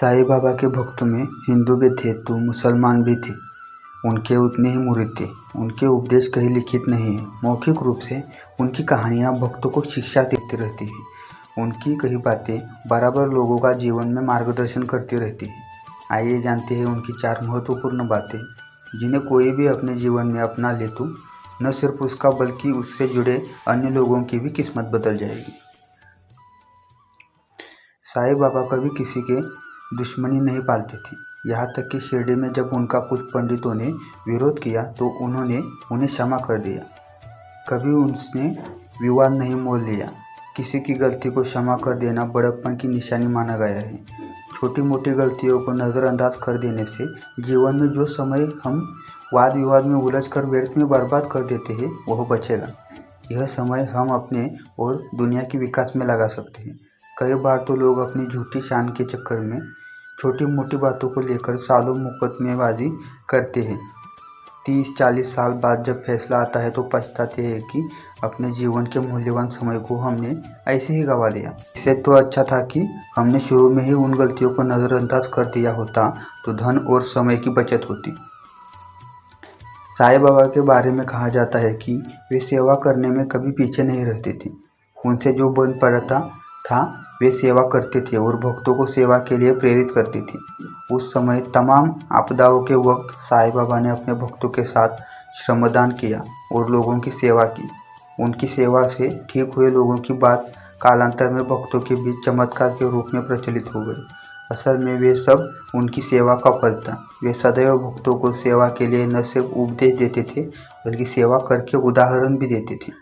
साईं बाबा के भक्तों में हिंदू भी थे तो मुसलमान भी थे। उनके उतने ही मुरीद थे। उनके उपदेश कहीं लिखित नहीं है, मौखिक रूप से उनकी कहानियाँ भक्तों को शिक्षा देती रहती है। उनकी कई बातें बराबर लोगों का जीवन में मार्गदर्शन करती रहती है। आइए जानते हैं उनकी 4 महत्वपूर्ण बातें जिन्हें कोई भी अपने जीवन में अपना ले तो न सिर्फ उसका बल्कि उससे जुड़े अन्य लोगों की भी किस्मत बदल जाएगी। साईं बाबा कभी किसी के दुश्मनी नहीं पालते थे। यहाँ तक कि शिरडी में जब उनका कुछ पंडितों ने विरोध किया तो उन्होंने उन्हें क्षमा कर दिया। कभी उसने विवाद नहीं मोल लिया। किसी की गलती को क्षमा कर देना बड़प्पन की निशानी माना गया है। छोटी मोटी गलतियों को नज़रअंदाज कर देने से जीवन में जो समय हम वाद विवाद में उलझ कर व्यर्थ में बर्बाद कर देते हैं वह बचेगा। यह समय हम अपने और दुनिया के विकास में लगा सकते हैं। कई बार तो लोग अपनी झूठी शान के चक्कर में छोटी मोटी बातों को लेकर सालों मुकदमेबाजी करते हैं। 30-40 साल बाद जब फैसला आता है तो पछताते हैं कि अपने जीवन के मूल्यवान समय को हमने ऐसे ही गंवा दिया। इससे तो अच्छा था कि हमने शुरू में ही उन गलतियों को नज़रअंदाज कर दिया होता तो धन और समय की बचत होती। साईं बाबा के बारे में कहा जाता है कि वे सेवा करने में कभी पीछे नहीं रहते थे। उनसे जो बन पड़ता था वे सेवा करते थे और भक्तों को सेवा के लिए प्रेरित करते थे। उस समय तमाम आपदाओं के वक्त साईं बाबा ने अपने भक्तों के साथ श्रमदान किया और लोगों की सेवा की। उनकी सेवा से ठीक हुए लोगों की बात कालांतर में भक्तों के बीच चमत्कार के रूप में प्रचलित हो गई। असल में वे सब उनकी सेवा का फल था। वे सदैव भक्तों को सेवा के लिए न सिर्फ उपदेश देते थे बल्कि सेवा करके उदाहरण भी देते थे।